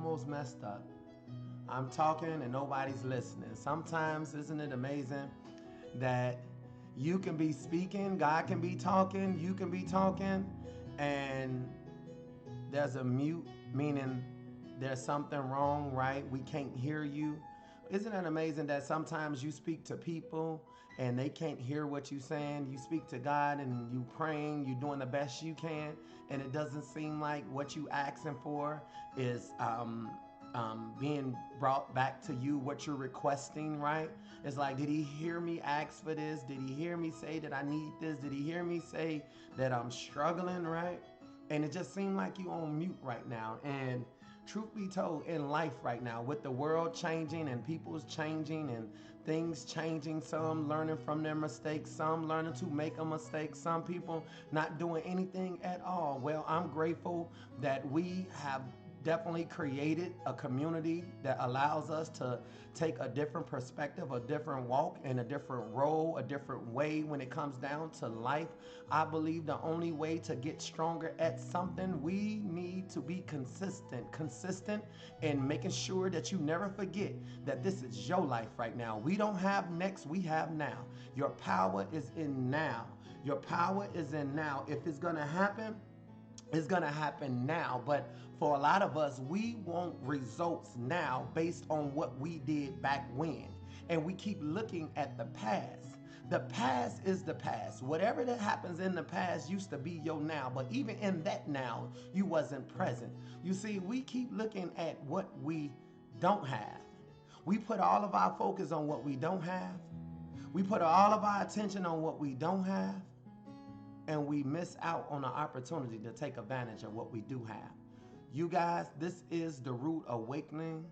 almost messed up. I'm talking and nobody's listening. Sometimes, isn't it amazing that you can be speaking, God can be talking, you can be talking, and there's a mute, meaning there's something wrong, right? We can't hear you. Isn't it amazing that sometimes you speak to people and they can't hear what you're saying? You speak to God and you praying, you're doing the best you can, and it doesn't seem like what you asking for is being brought back to you, what you're requesting, right? It's like, did he hear me ask for this? Did he hear me say that I need this? Did he hear me say that I'm struggling, right? And it just seemed like you on mute right now. And truth be told, in life right now, with the world changing and people's changing and things changing, some learning from their mistakes, some learning to make a mistake, some people not doing anything at all. Well, I'm grateful that we have definitely created a community that allows us to take a different perspective, a different walk, and a different role, a different way when it comes down to life. I believe the only way to get stronger at something, we need to be consistent in making sure that you never forget that this is your life right now. We don't have next, we have now. Your power is in now. Your power is in now. If it's gonna happen, it's gonna happen now. But for a lot of us, we want results now based on what we did back when. And we keep looking at the past. The past is the past. Whatever that happens in the past used to be your now. But even in that now, you wasn't present. You see, we keep looking at what we don't have. We put all of our focus on what we don't have. We put all of our attention on what we don't have. And we miss out on the opportunity to take advantage of what we do have. You guys, this is The Root Awakening.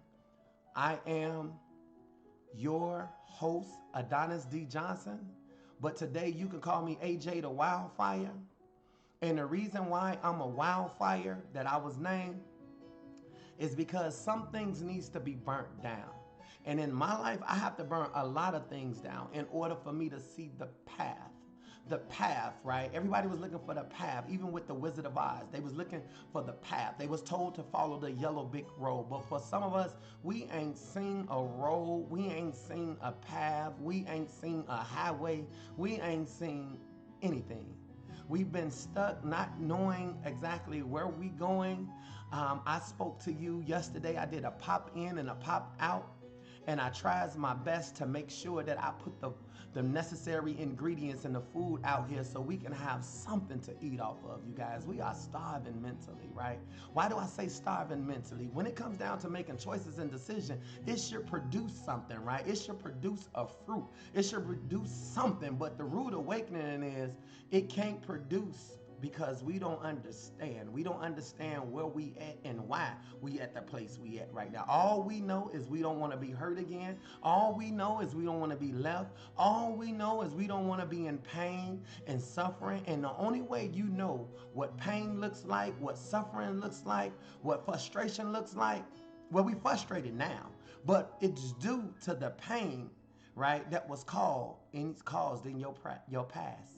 I am your host, Adonis D. Johnson. But today you can call me AJ the Wildfire. And the reason why I'm a wildfire that I was named is because some things needs to be burnt down. And in my life, I have to burn a lot of things down in order for me to see the path. The path, right? Everybody was looking for the path, even with the Wizard of Oz. They was looking for the path. They was told to follow the yellow brick road. But for some of us, we ain't seen a road. We ain't seen a path. We ain't seen a highway. We ain't seen anything. We've been stuck not knowing exactly where we going. I spoke to you yesterday. I did a pop in and a pop out. And I tries my best to make sure that I put the necessary ingredients in the food out here so we can have something to eat off of, you guys. We are starving mentally, right? Why do I say starving mentally? When it comes down to making choices and decisions, it should produce something, right? It should produce a fruit. It should produce something, but the rude awakening is it can't produce because we don't understand. We don't understand where we at and why we at the place we at right now. All we know is we don't want to be hurt again. All we know is we don't want to be left. All we know is we don't want to be in pain and suffering. And the only way you know what pain looks like, what suffering looks like, what frustration looks like, well, we frustrated now, but it's due to the pain, right, that was caused in your past.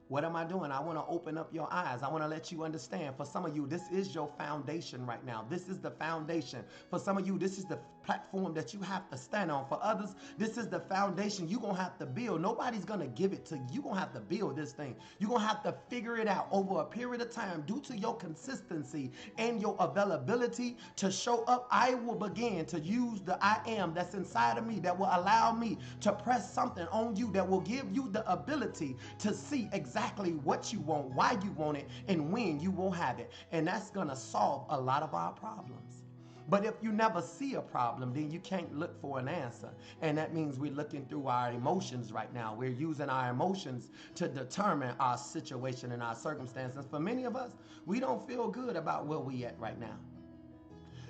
What am I doing? I want to open up your eyes. I want to let you understand. For some of you, this is your foundation right now. This is the foundation. For some of you, this is the platform that you have to stand on. For others, this is the foundation you're going to have to build. Nobody's going to give it to you. You're going to have to build this thing. You're going to have to figure it out over a period of time due to your consistency and your availability to show up. I will begin to use the I am that's inside of me that will allow me to press something on you that will give you the ability to see exactly what you want, why you want it, and when you will have it. And that's going to solve a lot of our problems. But if you never see a problem, then you can't look for an answer. And that means we're looking through our emotions right now. We're using our emotions to determine our situation and our circumstances. For many of us, we don't feel good about where we at right now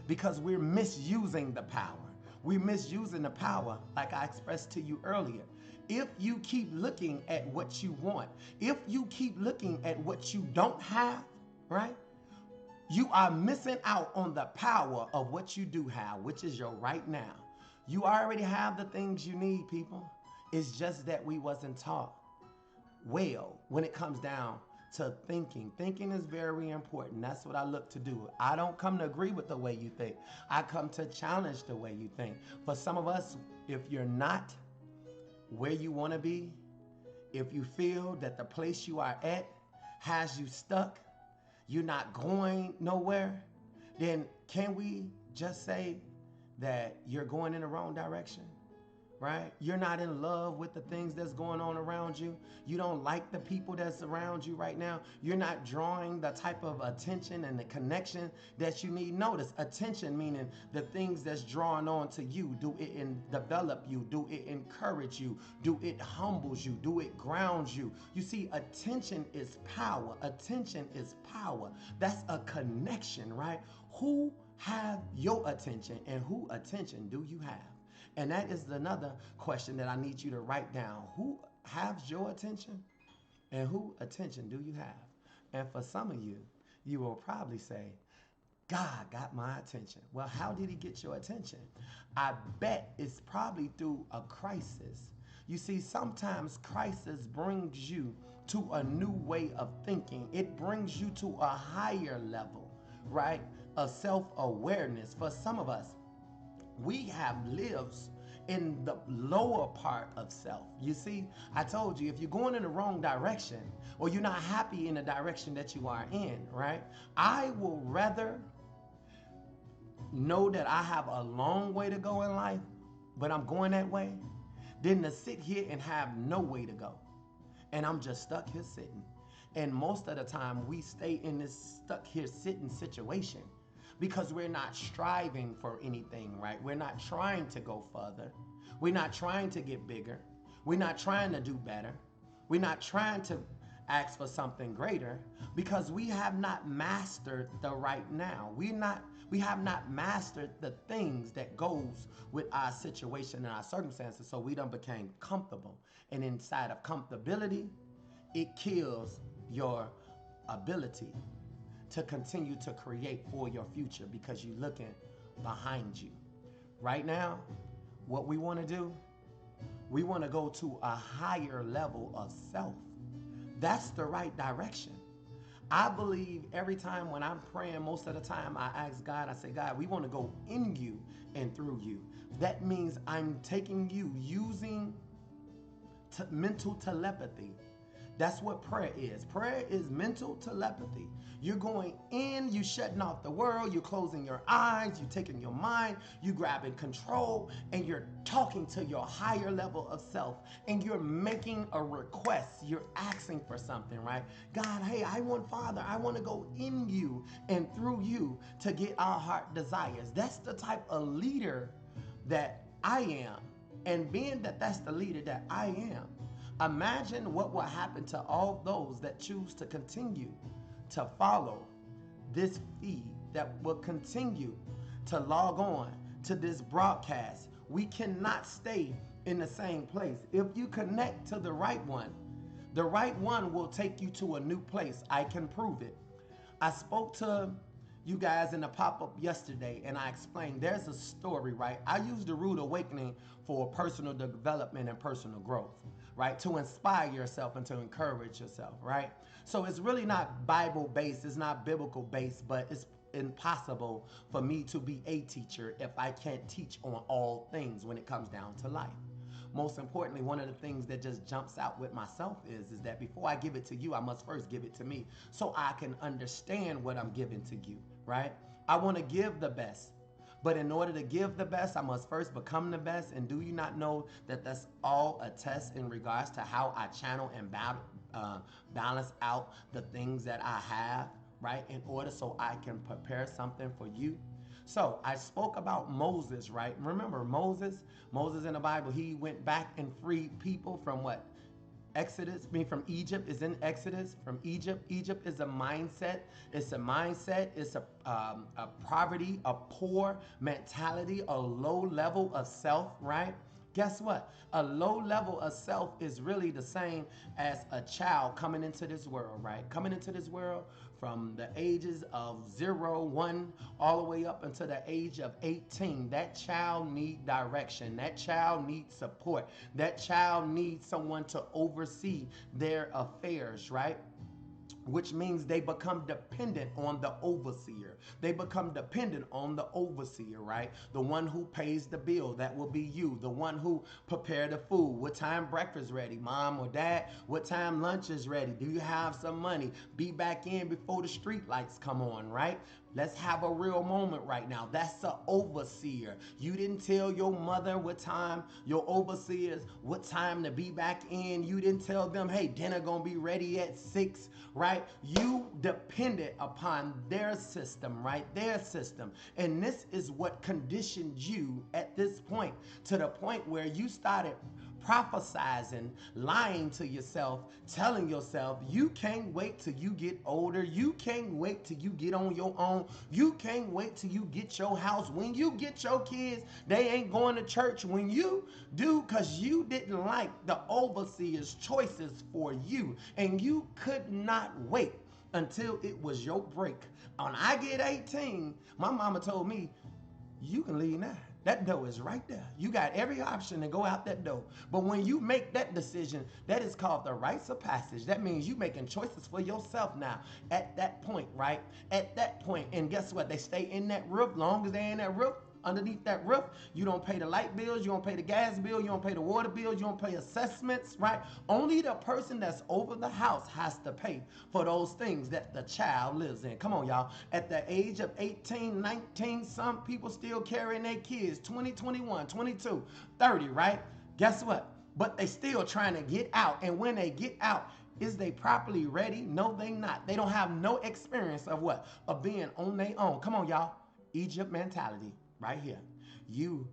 because we're misusing the power. We're misusing the power like I expressed to you earlier. If you keep looking at what you want, if you keep looking at what you don't have, right? You are missing out on the power of what you do have, which is your right now. You already have the things you need, people. It's just that we wasn't taught well when it comes down to thinking. Thinking is very important. That's what I look to do. I don't come to agree with the way you think. I come to challenge the way you think. For some of us, if you're not where you want to be, if you feel that the place you are at has you stuck, you're not going nowhere, then can we just say that you're going in the wrong direction? Right? You're not in love with the things that's going on around you. You don't like the people that's around you right now. You're not drawing the type of attention and the connection that you need. Notice attention meaning the things that's drawn on to you. Do it develop you? Do it encourage you? Do it humbles you? Do it grounds you? You see, attention is power. Attention is power. That's a connection, right? Who have your attention and who attention do you have? And that is another question that I need you to write down. Who has your attention and who attention do you have? And for some of you, you will probably say, God got my attention. Well, how did he get your attention? I bet it's probably through a crisis. You see, sometimes crisis brings you to a new way of thinking. It brings you to a higher level, right, of self-awareness. For some of us, we have lives in the lower part of self. You see, I told you, if you're going in the wrong direction or you're not happy in the direction that you are in, right? I will rather know that I have a long way to go in life, but I'm going that way, than to sit here and have no way to go. And I'm just stuck here sitting. And most of the time we stay in this stuck here sitting situation because we're not striving for anything, right? We're not trying to go further. We're not trying to get bigger. We're not trying to do better. We're not trying to ask for something greater because we have not mastered the right now. We have not mastered the things that goes with our situation and our circumstances, so we done became comfortable. And inside of comfortability, it kills your ability to continue to create for your future because you're looking behind you. Right now, what we want to do, we want to go to a higher level of self. That's the right direction. I believe every time when I'm praying, most of the time I ask God, I say, God, we want to go in you and through you. That means I'm taking you using mental telepathy. That's what prayer is. Prayer is mental telepathy. You're going in, you're shutting off the world, you're closing your eyes, you're taking your mind, you're grabbing control, and you're talking to your higher level of self, and you're making a request. You're asking for something, right? God, hey, Father, I want to go in you and through you to get our heart desires. That's the type of leader that I am. And being that that's the leader that I am, imagine what will happen to all those that choose to continue to follow this feed, that will continue to log on to this broadcast. We cannot stay in the same place. If you connect to the right one will take you to a new place. I can prove it. I spoke to you guys in the pop-up yesterday, and I explained there's a story, right? I use the Rude Awakening for personal development and personal growth, right? To inspire yourself and to encourage yourself, right? So it's really not Bible-based, it's not biblical-based, but it's impossible for me to be a teacher if I can't teach on all things when it comes down to life. Most importantly, one of the things that just jumps out with myself is that before I give it to you, I must first give it to me so I can understand what I'm giving to you, right? I want to give the best, but in order to give the best, I must first become the best. And do you not know that that's all a test in regards to how I channel and balance out the things that I have, right? In order so I can prepare something for you. So I spoke about Moses, right? Remember Moses in the Bible, he went back and freed people from what? Exodus, from Egypt is in Exodus, from Egypt. Egypt is a mindset. It's a mindset. It's a poverty, a poor mentality, a low level of self, right? Guess what? A low level of self is really the same as a child coming into this world, right? Coming into this world from the ages of 0, 1, all the way up until the age of 18. That child needs direction. That child needs support. That child needs someone to oversee their affairs, right? which means they become dependent on the overseer. They become dependent on the overseer, right? The one who pays the bill, that will be you. The one who prepare the food. What time breakfast ready, mom or dad? What time lunch is ready? Do you have some money? Be back in before the street lights come on, right? Let's have a real moment right now. That's the overseer. You didn't tell your mother what time, your overseers, what time to be back in. You didn't tell them, hey, dinner gonna be ready at 6, right? You depended upon their system, right? Their system. And this is what conditioned you at this point, to the point where you started prophesizing, lying to yourself, telling yourself you can't wait till you get older. You can't wait till you get on your own. You can't wait till you get your house. When you get your kids, they ain't going to church. When you do, because you didn't like the overseer's choices for you, and you could not wait until it was your break. When I get 18, my mama told me, you can leave now. That door is right there. You got every option to go out that door. But when you make that decision, that is called the rites of passage. That means you making choices for yourself now. At that point, right? At that point, and guess what? They stay in that roof. Long as they're in that roof, underneath that roof, you don't pay the light bills, you don't pay the gas bill, you don't pay the water bills, you don't pay assessments, right? Only the person that's over the house has to pay for those things that the child lives in. Come on, y'all. At the age of 18, 19, some people still carrying their kids, 20, 21, 22, 30, right? Guess what? But they still trying to get out. And when they get out, is they properly ready? No, they not. They don't have no experience of what? Of being on their own. Come on, y'all. Egypt mentality. Right here, you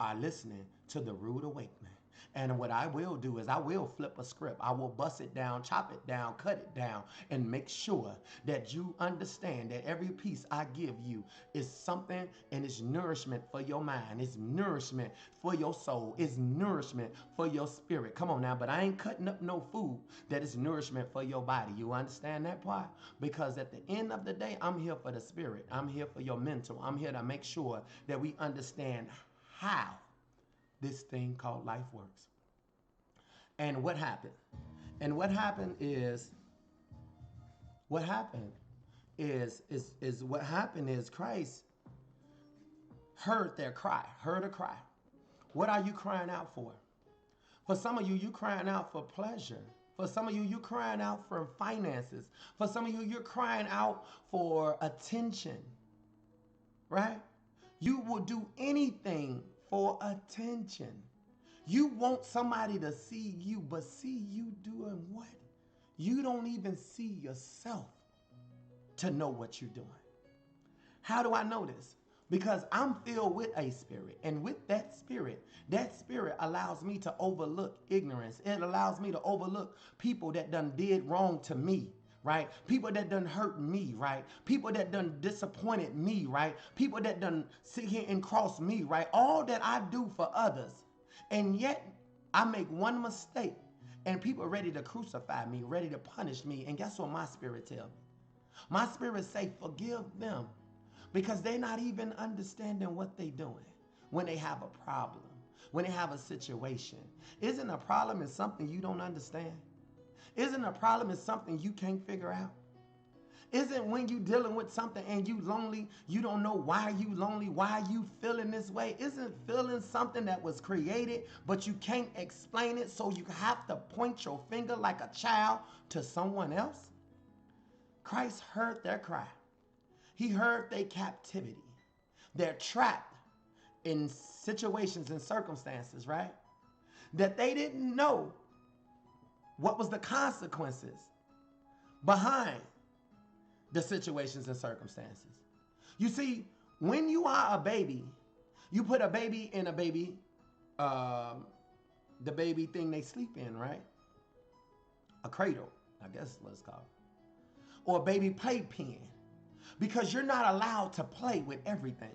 are listening to the rude awakening. And what I will do is I will flip a script. I will bust it down, chop it down, cut it down, and make sure that you understand that every piece I give you is something, and it's nourishment for your mind. It's nourishment for your soul. It's nourishment for your spirit. Come on now, but I ain't cutting up no food that is nourishment for your body. You understand that part? Because at the end of the day, I'm here for the spirit. I'm here for your mental. I'm here to make sure that we understand how this thing called life works. And what happened? And what happened is Christ heard their cry, heard a cry. What are you crying out for? For some of you, you crying out for pleasure. For some of you, you're crying out for finances. For some of you, you're crying out for attention, right? You will do anything for attention. You want somebody to see you, but see you doing what? You don't even see yourself to know what you're doing. How do I know this? Because I'm filled with a spirit, and with that spirit allows me to overlook ignorance. It allows me to overlook people that done did wrong to me, right? People that done hurt me, right? People that done disappointed me, right? People that done sit here and cross me, right? All that I do for others. And yet I make one mistake and people are ready to crucify me, ready to punish me. And guess what my spirit tells me? My spirit say, forgive them, because they're not even understanding what they're doing when they have a problem, when they have a situation. Isn't a problem is something you don't understand? Isn't a problem is something you can't figure out? Isn't when you dealing with something and you lonely, you don't know why you lonely, why you feeling this way? Isn't feeling something that was created, but you can't explain it, so you have to point your finger like a child to someone else? Christ heard their cry. He heard their captivity. They're trapped in situations and circumstances, right? That they didn't know what was the consequences behind the situations and circumstances. You see, when you are a baby, you put a baby in a baby, the baby thing they sleep in, right? A cradle, I guess is what it's called. Or a baby playpen. Because you're not allowed to play with everything.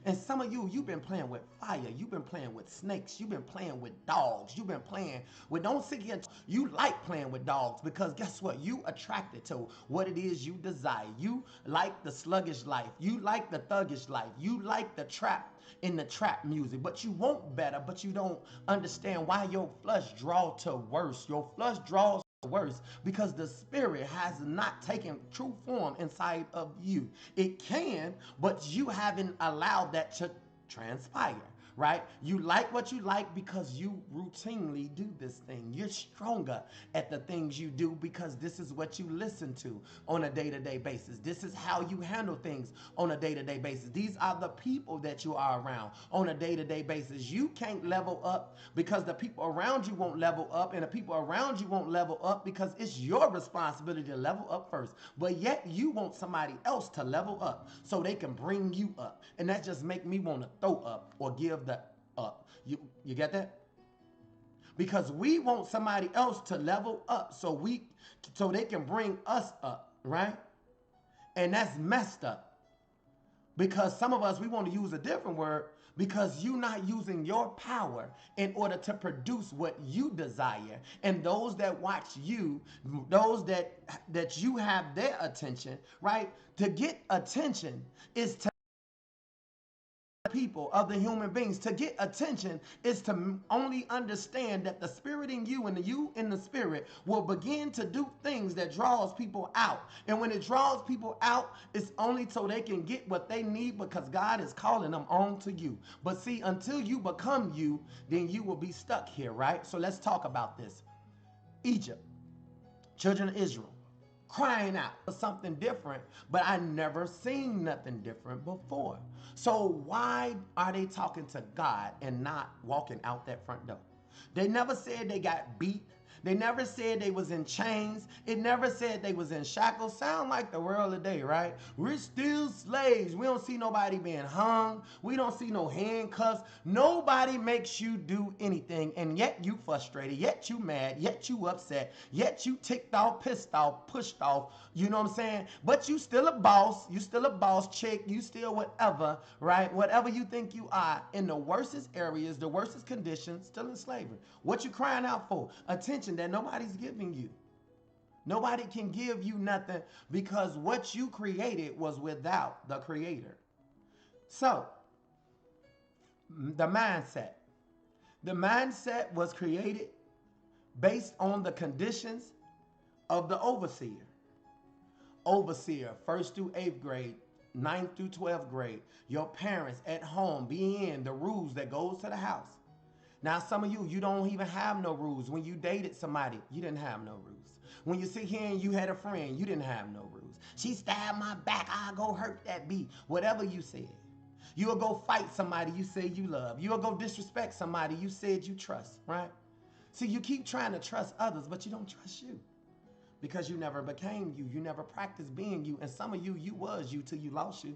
And some of you, you've been playing with fire. You've been playing with snakes. You've been playing with dogs. You've been playing with, don't sit here. You like playing with dogs because guess what? You attracted to what it is you desire. You like the sluggish life. You like the thuggish life. You like the trap in the trap music. But you want better, but you don't understand why your flesh draws to worse. Your flesh draws worse because the spirit has not taken true form inside of you. It can, but you haven't allowed that to transpire. Right? You like what you like because you routinely do this thing. You're stronger at the things you do because this is what you listen to on a day-to-day basis. This is how you handle things on a day-to-day basis. These are the people that you are around on a day-to-day basis. You can't level up because the people around you won't level up, and the people around you won't level up because it's your responsibility to level up first. But yet you want somebody else to level up so they can bring you up. And that just make me want to throw up or give the up. You get that? Because we want somebody else to level up so they can bring us up, right? And that's messed up. Because some of us, we want to use a different word because you're not using your power in order to produce what you desire. And those that watch you, those that you have their attention, right? To get attention is to people, of the human beings. To get attention is to only understand that the spirit in you and you in the spirit will begin to do things that draws people out. And when it draws people out, it's only so they can get what they need because God is calling them on to you. But see, until you become you, then you will be stuck here, right? So let's talk about this. Egypt, children of Israel, crying out for something different, but I never seen nothing different before. So why are they talking to God and not walking out that front door? They never said they got beat. They never said they was in chains. It never said they was in shackles. Sound like the world today, right? We're still slaves. We don't see nobody being hung. We don't see no handcuffs. Nobody makes you do anything, and yet you frustrated, yet you mad, yet you upset, yet you ticked off, pissed off, pushed off. You know what I'm saying? But you still a boss. You still a boss chick. You still whatever, right? Whatever you think you are, in the worstest areas, the worstest conditions, still in slavery. What you crying out for? Attention that nobody's giving you. Nobody can give you nothing because what you created was without the creator. So, the mindset. The mindset was created based on the conditions of the overseer. Overseer, 1st through 8th grade, 9th through 12th grade. Your parents at home being the rules that goes to the house. Now, some of you don't even have no rules. When you dated somebody, you didn't have no rules. When you sit here and you had a friend, you didn't have no rules. She stabbed my back, I'll go hurt that bee. Whatever you said. You'll go fight somebody you say you love. You'll go disrespect somebody you said you trust, right? See, you keep trying to trust others, but you don't trust you. Because you never became you. You never practiced being you. And some of you was you till you lost you.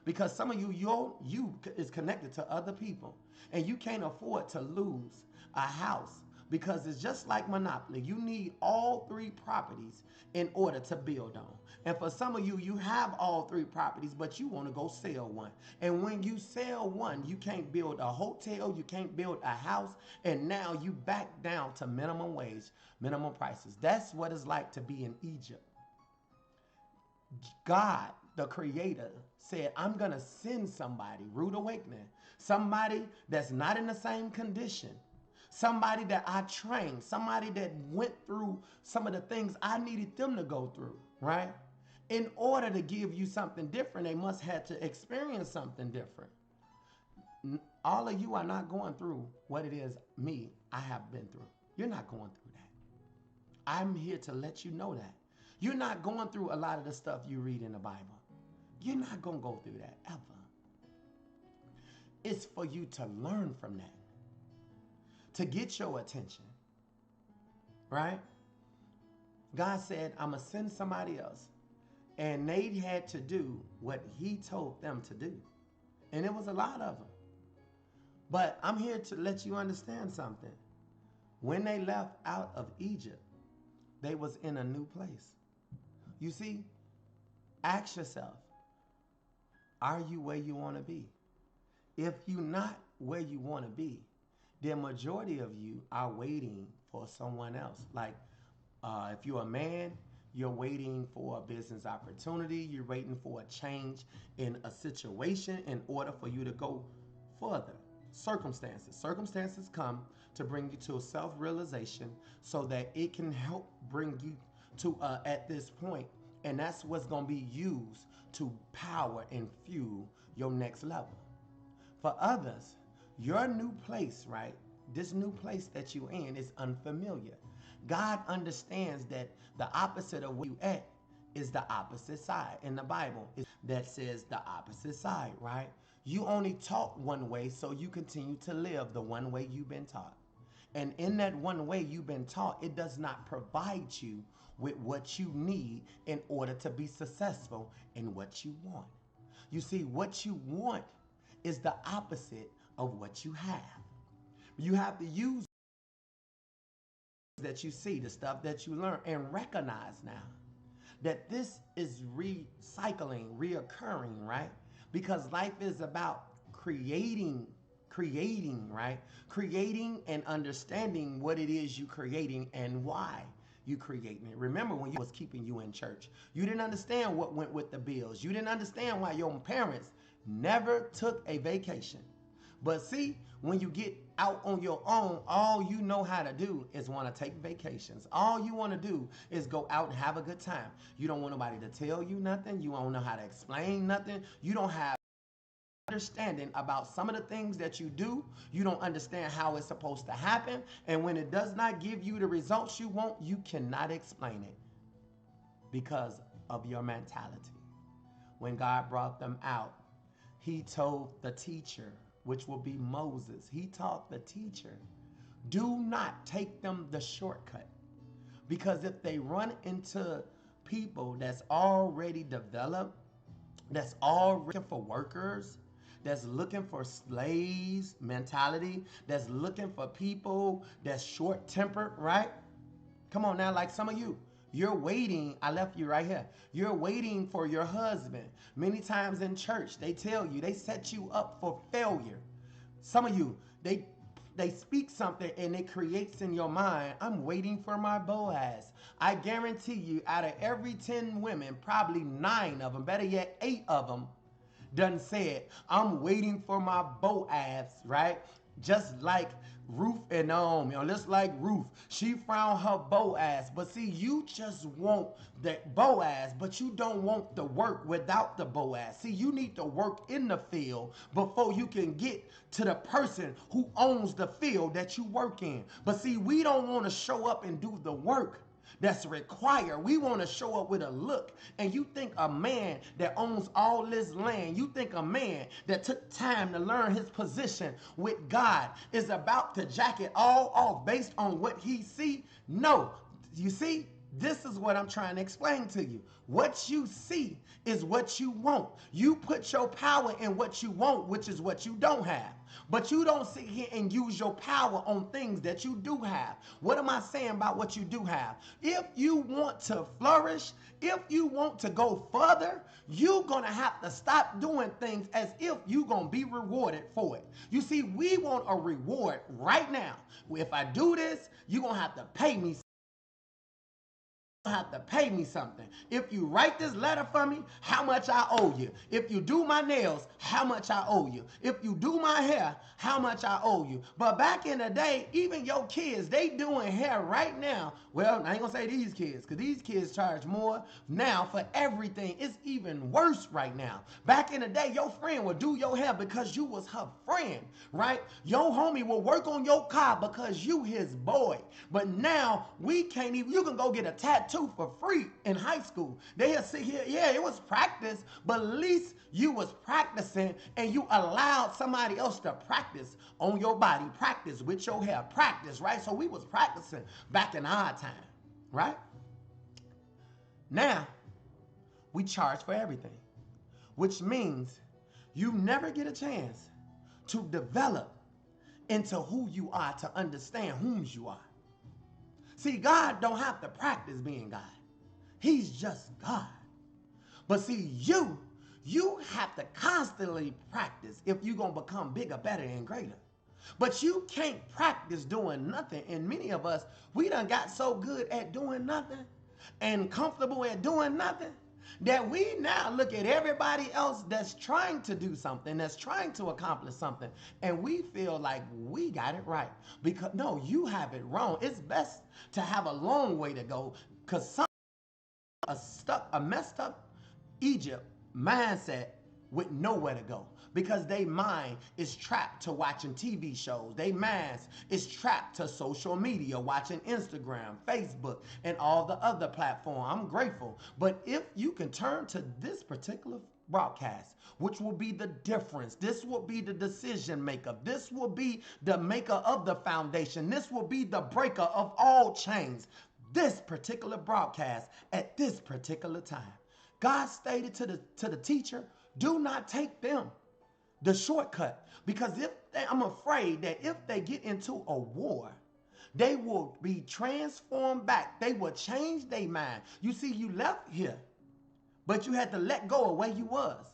Because some of you is connected to other people. And you can't afford to lose a house because it's just like Monopoly. You need all 3 properties in order to build on. And for some of you, you have all 3 properties, but you want to go sell one. And when you sell one, you can't build a hotel, you can't build a house, and now you back down to minimum wage, minimum prices. That's what it's like to be in Egypt. God, the creator, said, I'm going to send somebody, rude awakening, somebody that's not in the same condition, somebody that I trained, somebody that went through some of the things I needed them to go through, right? In order to give you something different, they must have to experience something different. All of you are not going through what it is I have been through. You're not going through that. I'm here to let you know that. You're not going through a lot of the stuff you read in the Bible. You're not going to go through that ever. It's for you to learn from that, to get your attention, right? God said, I'm going to send somebody else. And they had to do what he told them to do. And it was a lot of them. But I'm here to let you understand something. When they left out of Egypt, they was in a new place. You see, ask yourself, are you where you want to be? If you're not where you want to be, the majority of you are waiting for someone else. Like if you're a man, you're waiting for a business opportunity. You're waiting for a change in a situation in order for you to go further. circumstances. Circumstances come to bring you to a self-realization so that it can help bring you to at this point, and that's what's going to be used to power and fuel your next level. For others, your new place, right? This new place that you're in is unfamiliar. God understands that the opposite of where you at is the opposite side. In the Bible, that says the opposite side, right? You only taught one way, so you continue to live the one way you've been taught. And in that one way you've been taught, it does not provide you with what you need in order to be successful in what you want. You see, what you want is the opposite of what you have. You have to use that you see, the stuff that you learn, and recognize now that this is recycling, reoccurring, right? Because life is about creating, right? Creating and understanding what it is you creating and why you creating it. Remember when you was keeping you in church, you didn't understand what went with the bills. You didn't understand why your parents never took a vacation. But see, when you get out on your own, all you know how to do is want to take vacations. All you want to do is go out and have a good time. You don't want nobody to tell you nothing. You don't know how to explain nothing. You don't have understanding about some of the things that you do. You don't understand how it's supposed to happen. And when it does not give you the results you want, you cannot explain it because of your mentality. When God brought them out, he told the teacher, which will be Moses, he taught the teacher, do not take them the shortcut. Because if they run into people that's already developed, that's already looking for workers, that's looking for slaves mentality, that's looking for people that's short-tempered, right? Come on now, like some of you. You're waiting, I left you right here. You're waiting for your husband. Many times in church, they tell you, they set you up for failure. Some of you, they speak something and it creates in your mind, I'm waiting for my Boaz. I guarantee you, out of every 10 women, probably 9 of them, better yet 8 of them, done said, I'm waiting for my Boaz, right? Just like Ruth and Naomi, or just like Ruth, she found her Boaz. But see, you just want that Boaz, but you don't want the work without the Boaz. See, you need to work in the field before you can get to the person who owns the field that you work in. But see, we don't want to show up and do the work that's required. We want to show up with a look. And you think a man that owns all this land, you think a man that took time to learn his position with God is about to jack it all off based on what he see? No. You see, this is what I'm trying to explain to you. What you see is what you want. You put your power in what you want, which is what you don't have. But you don't sit here and use your power on things that you do have. What am I saying about what you do have? If you want to flourish, if you want to go further, you're going to have to stop doing things as if you're going to be rewarded for it. You see, we want a reward right now. If I do this, you're going to have to pay me. Have to pay me something. If you write this letter for me, how much I owe you. If you do my nails, how much I owe you. If you do my hair, how much I owe you. But back in the day, even your kids, they doing hair right now. Well, I ain't gonna say these kids, because these kids charge more now for everything. It's even worse right now. Back in the day, your friend would do your hair because you was her friend, right? Your homie will work on your car because you his boy. But now, we can't even, you can go get a tattoo for free in high school. They'll sit here, yeah, it was practice, but at least you was practicing and you allowed somebody else to practice on your body, practice with your hair, practice, right? So we was practicing back in our time, right? Now, we charge for everything, which means you never get a chance to develop into who you are, to understand whom you are. See, God don't have to practice being God. He's just God. But see, you have to constantly practice if you're going to become bigger, better, and greater. But you can't practice doing nothing. And many of us, we done got so good at doing nothing and comfortable at doing nothing that we now look at everybody else that's trying to do something, that's trying to accomplish something, and we feel like we got it right. Because no, you have it wrong. It's best to have a long way to go, because some a messed up Egypt mindset with nowhere to go, because they mind is trapped to watching TV shows. They mind is trapped to social media, watching Instagram, Facebook, and all the other platforms. I'm grateful. But if you can turn to this particular broadcast, which will be the difference, this will be the decision maker, this will be the maker of the foundation, this will be the breaker of all chains, this particular broadcast at this particular time. God stated to the teacher, do not take them the shortcut, because I'm afraid that if they get into a war, they will be transformed back. They will change their mind. You see, you left here, but you had to let go of where you was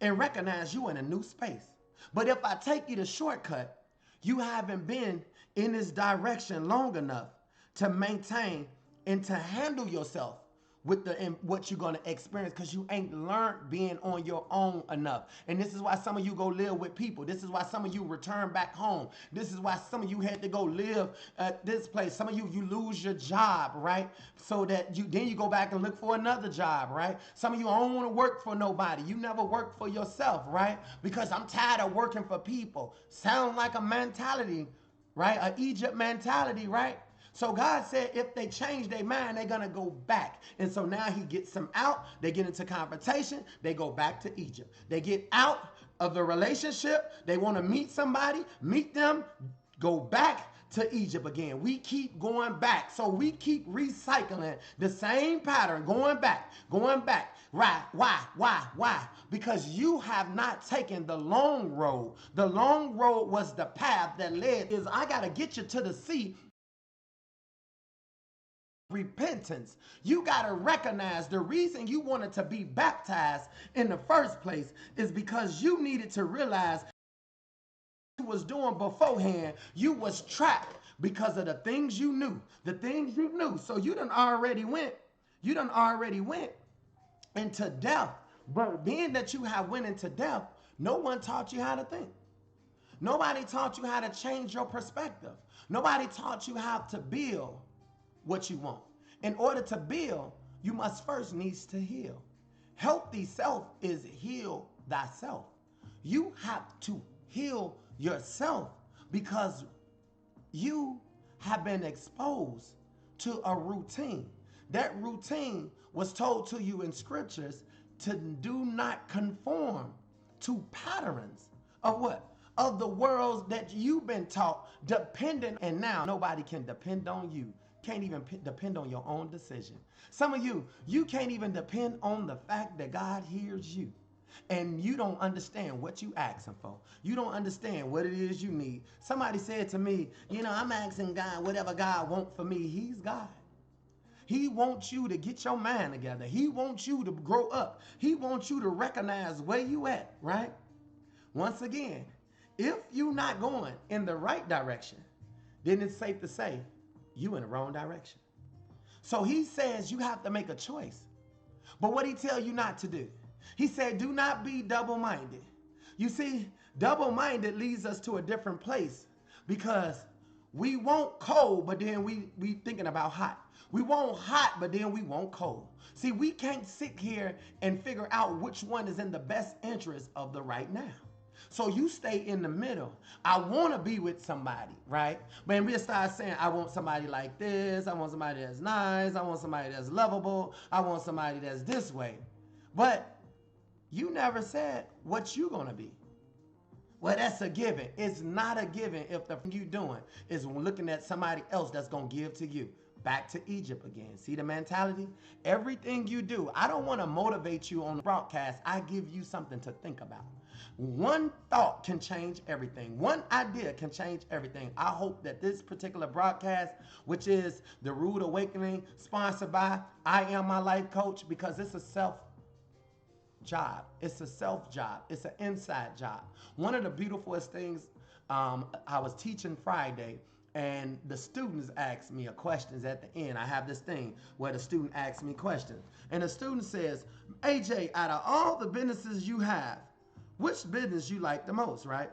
and recognize you in a new space. But if I take you the shortcut, you haven't been in this direction long enough to maintain and to handle yourself with what you're going to experience, because you ain't learned being on your own enough. And this is why some of you go live with people. This is why some of you return back home. This is why some of you had to go live at this place. Some of you lose your job, right? So that then you go back and look for another job, right? Some of you don't want to work for nobody. You never work for yourself, right? Because I'm tired of working for people. Sound like a mentality, right? An Egypt mentality, right? So God said if they change their mind, they're going to go back. And so now he gets them out. They get into confrontation. They go back to Egypt. They get out of the relationship. They want to meet somebody, meet them, go back to Egypt again. We keep going back. So we keep recycling the same pattern, going back. Right? Why? Because you have not taken the long road. The long road was the path that led. I got to get you to the sea. Repentance. You got to recognize the reason you wanted to be baptized in the first place is because you needed to realize what you was doing beforehand. You was trapped because of the things you knew. So you done already went into death. But being that you have went into death, no one taught you how to think. Nobody taught you how to change your perspective. Nobody taught you how to build what you want. In order to build, you must first needs to heal. Healthy self is heal thyself. You have to heal yourself because you have been exposed to a routine. That routine was told to you in scriptures to do not conform to patterns of what? Of the worlds that you've been taught, dependent, and now nobody can depend on you. Can't even depend on your own decision. Some of you can't even depend on the fact that God hears you. And you don't understand what you asking for. You don't understand what it is you need. Somebody said to me, I'm asking God whatever God wants for me. He's God. He wants you to get your mind together. He wants you to grow up. He wants you to recognize where you at, right? Once again, if you're not going in the right direction, then it's safe to say you in the wrong direction. So he says you have to make a choice. But what he tell you not to do? He said, do not be double-minded. You see, double-minded leads us to a different place because we want cold, but then we thinking about hot. We want hot, but then we want cold. See, we can't sit here and figure out which one is in the best interest of the right now. So you stay in the middle. I want to be with somebody, right? But we start saying, I want somebody like this. I want somebody that's nice. I want somebody that's lovable. I want somebody that's this way. But you never said what you're going to be. Well, that's a given. It's not a given if the thing you're doing is looking at somebody else that's going to give to you. Back to Egypt again. See the mentality? Everything you do, I don't want to motivate you on the broadcast. I give you something to think about. One thought can change everything. One idea can change everything. I hope that this particular broadcast, which is the Rude Awakening, sponsored by I Am My Life Coach, because it's a self job. It's a self job. It's an inside job. One of the beautifulest things I was teaching Friday, And the students ask me a questions at the end. I have this thing where the student asks me questions. And the student says, AJ, out of all the businesses you have, which business you like the most, right?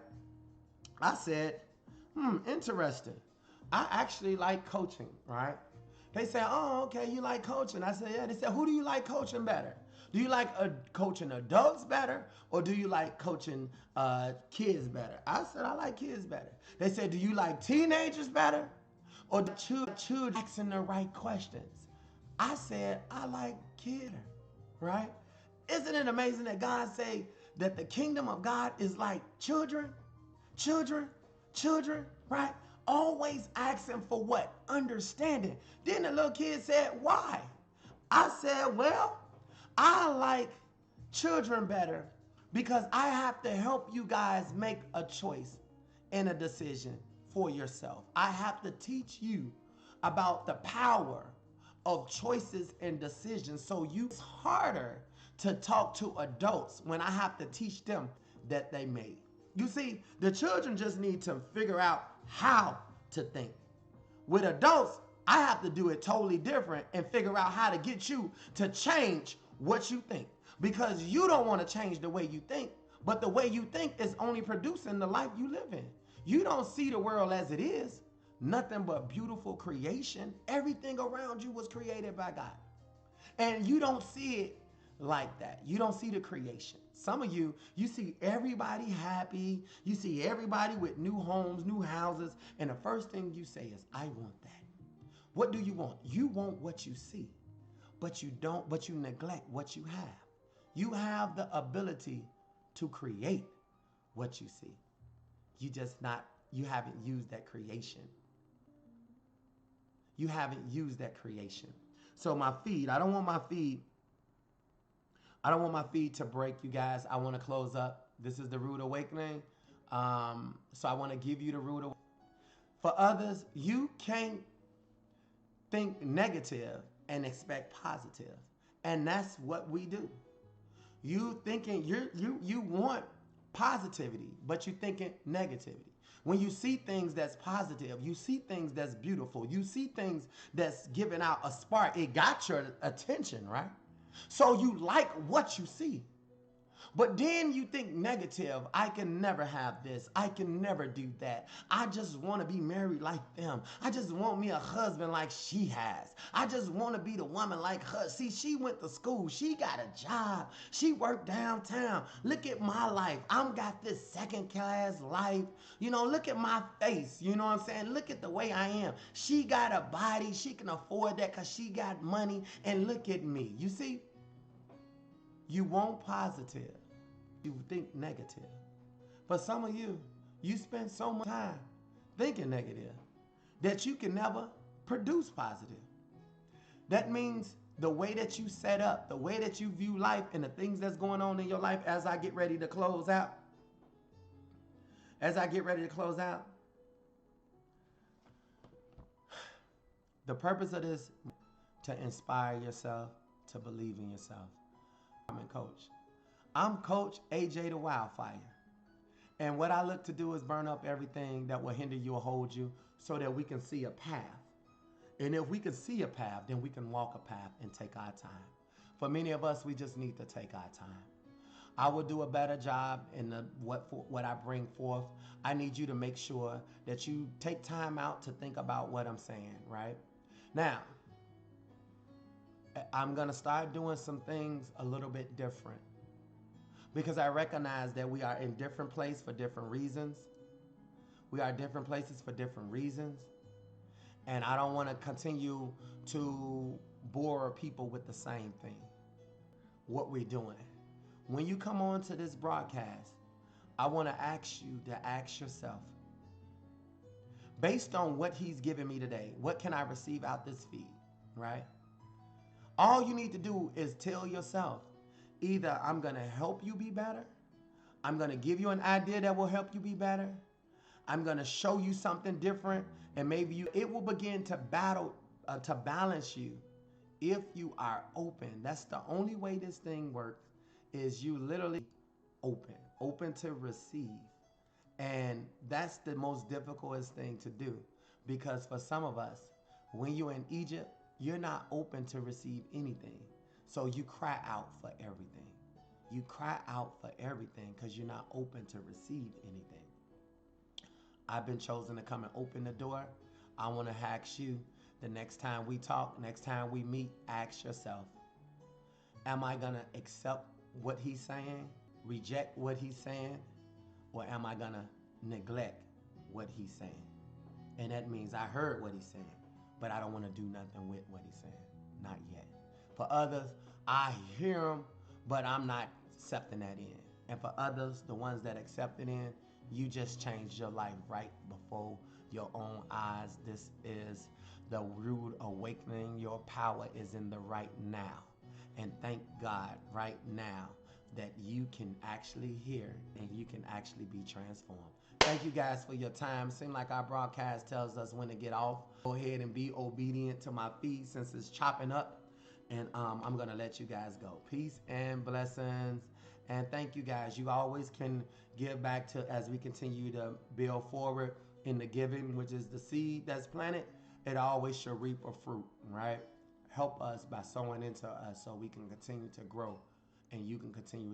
I said, interesting. I actually like coaching, right? They said, oh, okay, you like coaching. I said, yeah. They said, who do you like coaching better? Do you like coaching adults better, or do you like coaching kids better? I said, I like kids better. They said, do you like teenagers better, or children asking the right questions? I said, I like kids, right? Isn't it amazing that God say that the kingdom of God is like children, right? Always asking for what? Understanding. Then the little kid said, why? I said, well, I like children better because I have to help you guys make a choice and a decision for yourself. I have to teach you about the power of choices and decisions. So it's harder to talk to adults when I have to teach them that they made. You see, the children just need to figure out how to think. With adults, I have to do it totally different and figure out how to get you to change what you think. Because you don't want to change the way you think, but the way you think is only producing the life you live in. You don't see the world as it is. Nothing but beautiful creation. Everything around you was created by God. And you don't see it like that. You don't see the creation. Some of you see everybody happy. You see everybody with new homes, new houses. And the first thing you say is, I want that. What do you want? You want what you see, but you neglect what you have. You have the ability to create what you see. You haven't used that creation. You haven't used that creation. So my feed, I don't want my feed to break, you guys. I want to close up. This is the Rude Awakening. So I want to give you the Rude Awakening. For others, you can't think negative and expect positive. And that's what we do. You want positivity, but you're thinking negativity. When you see things that's positive, you see things that's beautiful, you see things that's giving out a spark, it got your attention, right? So you like what you see. But then you think negative, I can never have this, I can never do that. I just want to be married like them. I just want me a husband like she has. I just want to be the woman like her. See, she went to school, she got a job, she worked downtown. Look at my life. I'm got this second class life. You know, look at my face. You know what I'm saying? Look at the way I am. She got a body, she can afford that because she got money. And look at me. You see? You want positive. You think negative. But some of you spend so much time thinking negative that you can never produce positive. That means the way that you set up, the way that you view life and the things that's going on in your life as I get ready to close out. The purpose of this, to inspire yourself, to believe in yourself. I'm a coach. I'm Coach AJ the Wildfire. And what I look to do is burn up everything that will hinder you or hold you so that we can see a path. And if we can see a path, then we can walk a path and take our time. For many of us, we just need to take our time. I will do a better job in what I bring forth. I need you to make sure that you take time out to think about what I'm saying, right? Now, I'm going to start doing some things a little bit different because I recognize that we are in different places for different reasons. We are different places for different reasons. And I don't want to continue to bore people with the same thing. What we're doing. When you come on to this broadcast, I want to ask you to ask yourself, based on what he's given me today, what can I receive out this feed, right? All you need to do is tell yourself, either I'm going to help you be better, I'm going to give you an idea that will help you be better, I'm going to show you something different, and maybe it will begin to balance you if you are open. That's the only way this thing works, is you literally open to receive. And that's the most difficult thing to do. Because for some of us, when you're in Egypt, you're not open to receive anything. So you cry out for everything. You cry out for everything because you're not open to receive anything. I've been chosen to come and open the door. I want to ask you the next time we talk, next time we meet, ask yourself, am I going to accept what he's saying, reject what he's saying, or am I going to neglect what he's saying? And that means I heard what he's saying, but I don't want to do nothing with what he's saying. Not yet. For others, I hear him, but I'm not accepting that in. And for others, the ones that accept it in, you just changed your life right before your own eyes. This is the rude awakening. Your power is in the right now. And thank God right now that you can actually hear and you can actually be transformed. Thank you guys for your time. Seems like our broadcast tells us when to get off. Go ahead and be obedient to my feed since it's chopping up. And I'm going to let you guys go. Peace and blessings. And thank you guys. You always can give back to as we continue to build forward in the giving, which is the seed that's planted. It always should reap a fruit, right? Help us by sowing into us so we can continue to grow and you can continue